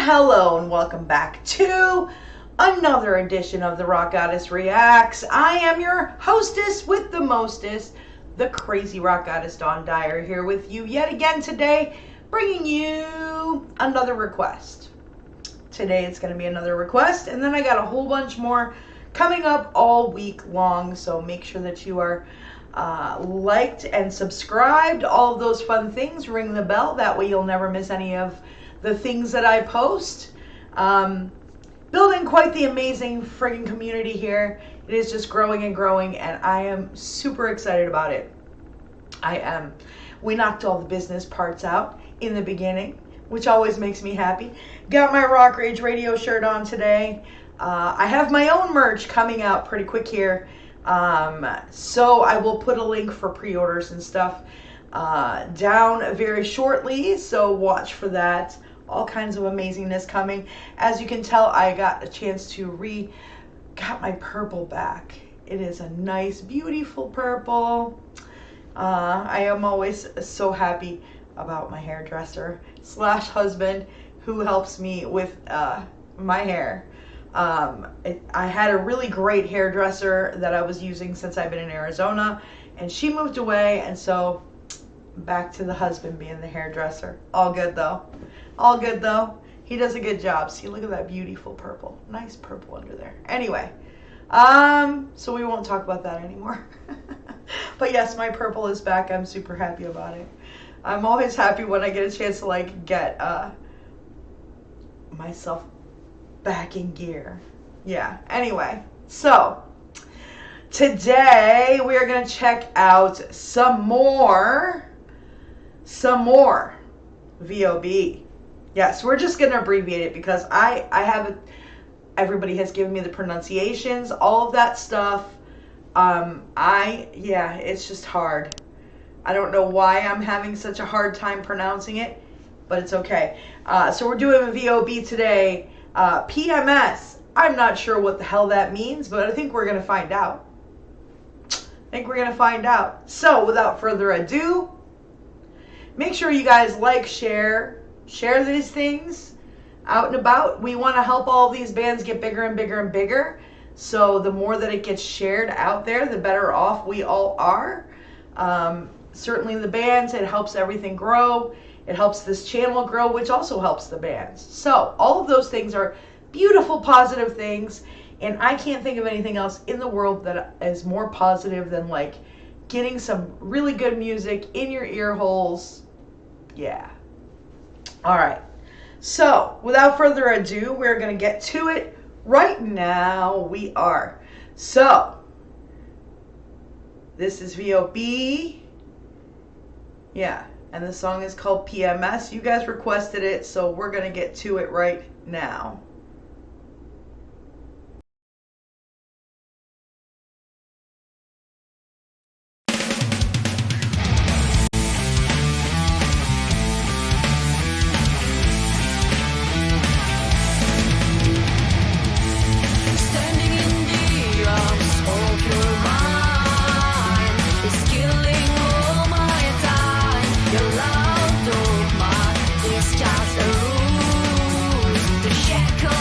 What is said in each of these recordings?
Hello and welcome back to another edition of the Rock Goddess Reacts. I am your hostess with the mostest, the crazy Rock Goddess Dawn Dyer, here with you yet again today, bringing you another request. Today it's going to be another request, and then I got a whole bunch more coming up all week long, so make sure that you are liked and subscribed, all of those fun things. Ring the bell, that way you'll never miss any of the things that I post. Building quite the amazing friggin' community here. It is just growing and growing, and I am super excited about it. I am. We knocked all the business parts out in the beginning, which always makes me happy. Got my Rock Rage Radio shirt on today. I have my own merch coming out pretty quick here. So I will put a link for pre-orders and stuff down very shortly, so watch for that. All kinds of amazingness coming. As you can tell, I got a chance to got my purple back. It is a nice, beautiful purple. I am always so happy about my hairdresser / husband who helps me with my hair. I had a really great hairdresser that I was using since I've been in Arizona, and she moved away, and so back to the husband being the hairdresser. All good though. All good though. He does a good job. See, look at that beautiful purple. Nice purple under there. Anyway, so we won't talk about that anymore. But yes, my purple is back. I'm super happy about it. I'm always happy when I get a chance to get myself back in gear. Yeah. Anyway, so today we are going to check out some more VOB. Yes, we're just going to abbreviate it because I have everybody has given me the pronunciations, all of that stuff. It's just hard. I don't know why I'm having such a hard time pronouncing it, but it's okay. So we're doing a VOB today. PMS. I'm not sure what the hell that means, but I think we're going to find out. So without further ado, make sure you guys share these things out and about. We want to help all these bands get bigger and bigger and bigger. So the more that it gets shared out there, the better off we all are. Certainly the bands, it helps everything grow. It helps this channel grow, which also helps the bands. So all of those things are beautiful, positive things. And I can't think of anything else in the world that is more positive than getting some really good music in your ear holes. Yeah. All right. So without further ado, we're going to get to it right now. We are. So this is VOB. Yeah. And the song is called PMS. You guys requested it, so we're going to get to it right now. Just a ruse to shackle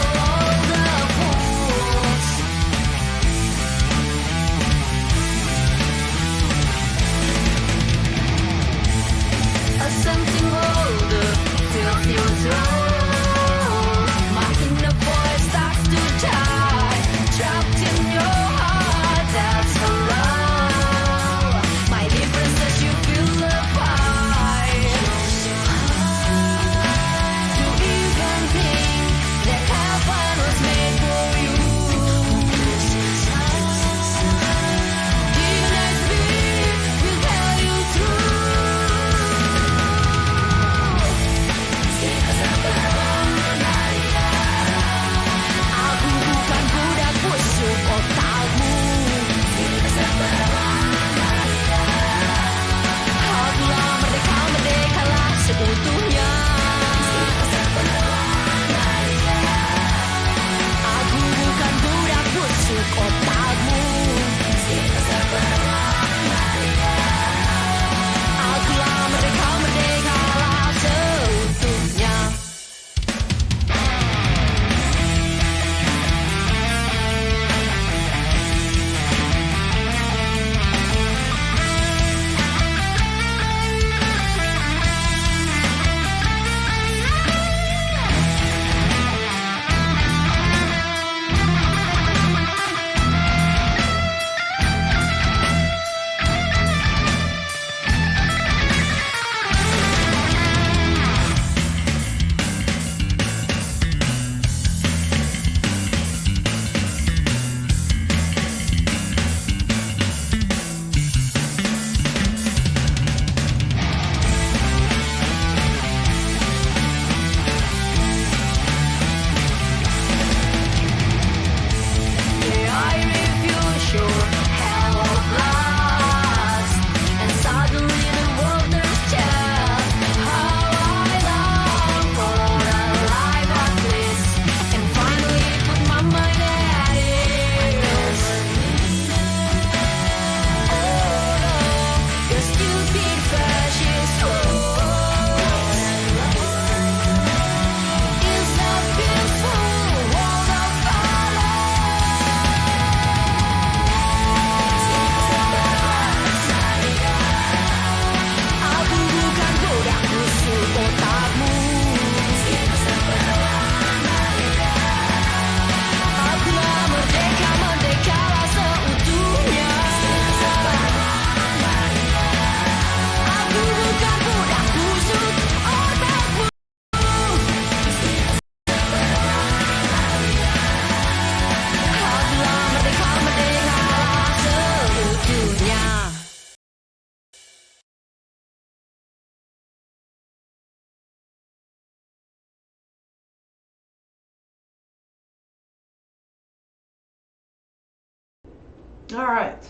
All right.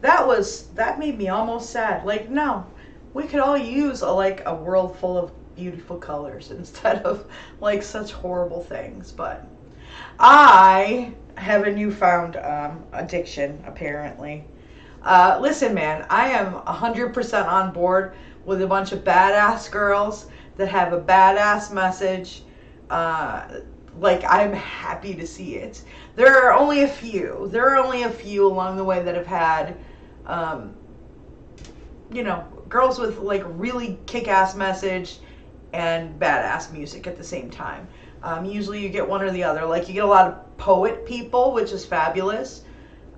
That made me almost sad. Like, no, we could all use a world full of beautiful colors instead of like such horrible things. But I have a newfound addiction, apparently. Listen, man, I am 100% on board with a bunch of badass girls that have a badass message. Like, I'm happy to see it. There are only a few. There are only a few along the way that have had, girls with like really kick-ass message and badass music at the same time. Usually you get one or the other. Like, you get a lot of poet people, which is fabulous.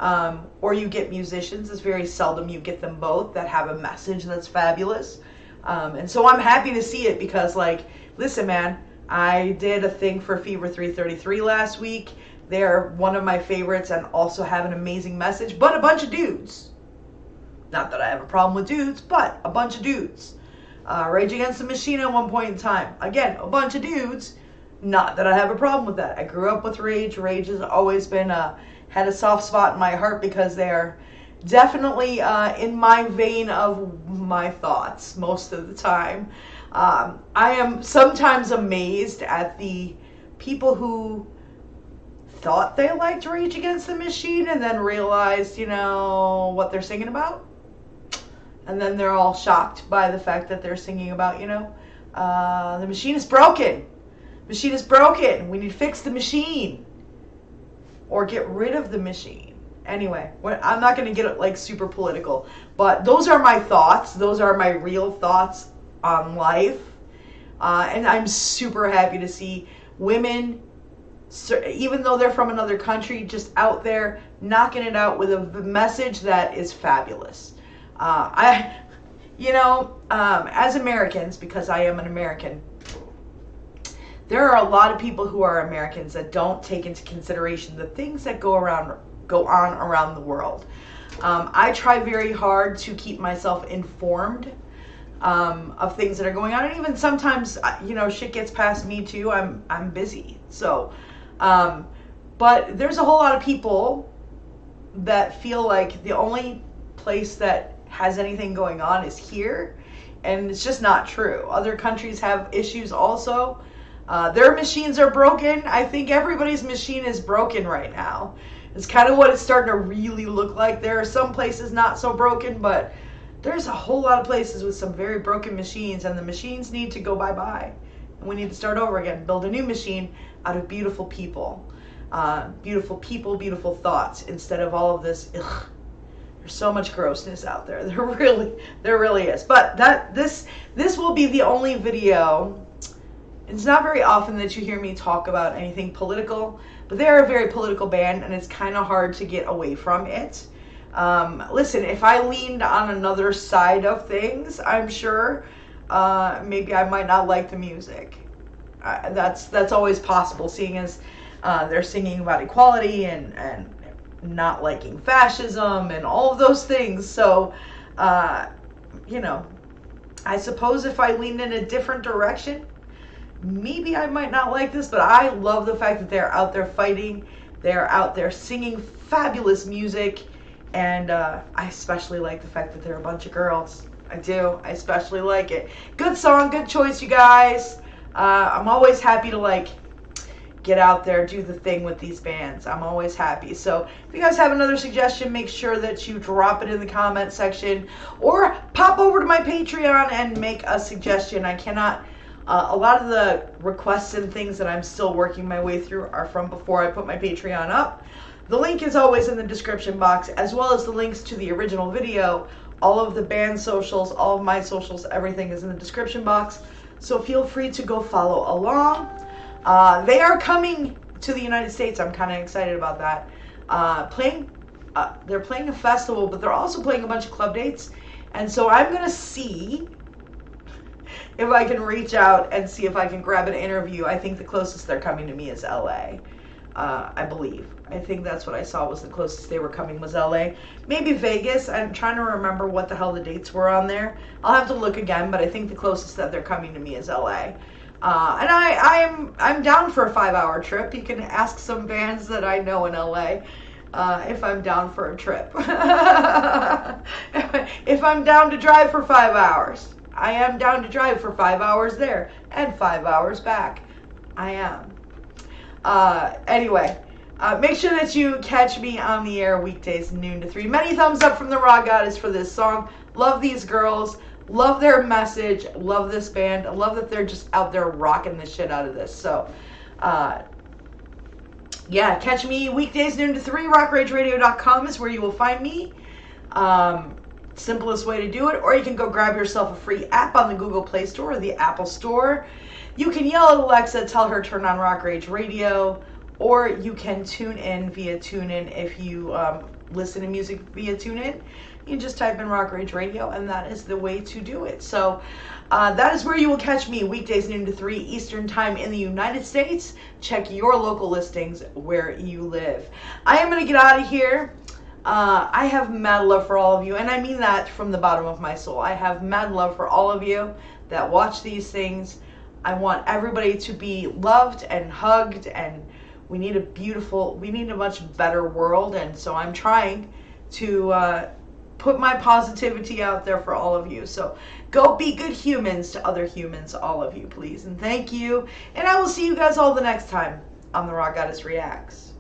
Or you get musicians. It's very seldom you get them both that have a message that's fabulous. And so I'm happy to see it because, like, listen, man, I did a thing for Fever 333 last week. They're one of my favorites and also have an amazing message, but a bunch of dudes. Not that I have a problem with dudes, but a bunch of dudes. Rage Against the Machine at one point in time. Again, a bunch of dudes. Not that I have a problem with that. I grew up with Rage. Rage has always been, had a soft spot in my heart because they're definitely in my vein of my thoughts most of the time. I am sometimes amazed at the people who thought they liked Rage Against the Machine and then realized, what they're singing about. And then they're all shocked by the fact that they're singing about, the machine is broken. Machine is broken. We need to fix the machine. Or get rid of the machine. Anyway, I'm not going to get like super political. But those are my thoughts. Those are my real thoughts on life. And I'm super happy to see women, even though they're from another country, just out there knocking it out with a message that is fabulous. As Americans, because I am an American, there are a lot of people who are Americans that don't take into consideration the things that go on around the world. I try very hard to keep myself informed of things that are going on, and even sometimes, shit gets past me too. I'm busy, so. But there's a whole lot of people that feel like the only place that has anything going on is here, and it's just not true. Other countries have issues also. Their machines are broken. I think everybody's machine is broken right now. It's kind of what it's starting to really look like. There are some places not so broken, but there's a whole lot of places with some very broken machines, and the machines need to go bye-bye. And we need to start over again, build a new machine out of beautiful people. Beautiful people, beautiful thoughts, instead of all of this, ugh. There's so much grossness out there. There really is. But this will be the only video. It's not very often that you hear me talk about anything political, but they're a very political band, and it's kind of hard to get away from it. Listen, if I leaned on another side of things, I'm sure maybe I might not like the music. That's always possible, seeing as they're singing about equality and not liking fascism and all of those things. So, I suppose if I leaned in a different direction, maybe I might not like this, but I love the fact that they're out there fighting. They're out there singing fabulous music. And I especially like the fact that they're a bunch of girls. I do. I especially like it. Good song, good choice, you guys. I'm always happy to get out there, do the thing with these bands. I'm always happy. So if you guys have another suggestion, make sure that you drop it in the comment section or pop over to my Patreon and make a suggestion. I cannot, a lot of the requests and things that I'm still working my way through are from before I put my Patreon up. The link is always in the description box, as well as the links to the original video. All of the band socials, all of my socials, everything is in the description box. So feel free to go follow along. They are coming to the United States. I'm kind of excited about that. They're playing a festival, but they're also playing a bunch of club dates. And so I'm going to see if I can reach out and see if I can grab an interview. I think the closest they're coming to me is LA. I believe. I think that's what I saw was the closest they were coming was LA. Maybe Vegas. I'm trying to remember what the hell the dates were on there. I'll have to look again, but I think the closest that they're coming to me is LA. And I'm down for a 5-hour trip. You can ask some bands that I know in LA. if I'm down for a trip. If I'm down to drive for 5 hours. I am down to drive for 5 hours there and 5 hours back. I am. Anyway, make sure that you catch me on the air weekdays noon to 3. Many thumbs up from the Raw Goddess for this song. Love these girls. Love their message. Love this band. Love that they're just out there rocking the shit out of this. So, yeah, catch me weekdays noon to 3. RockRageRadio.com is where you will find me. Simplest way to do it. Or you can go grab yourself a free app on the Google Play Store or the Apple Store. You can yell at Alexa, tell her turn on Rock Rage Radio, or you can tune in via TuneIn. If you listen to music via TuneIn, you can just type in Rock Rage Radio, and that is the way to do it. So that is where you will catch me weekdays noon to 3 Eastern Time in the United States. Check your local listings where you live. I am going to get out of here. I have mad love for all of you, and I mean that from the bottom of my soul. I have mad love for all of you that watch these things. I want everybody to be loved and hugged, and we need a much better world, and so I'm trying to put my positivity out there for all of you. So go be good humans to other humans, all of you, please, and thank you. And I will see you guys all the next time on the Raw Goddess Reacts.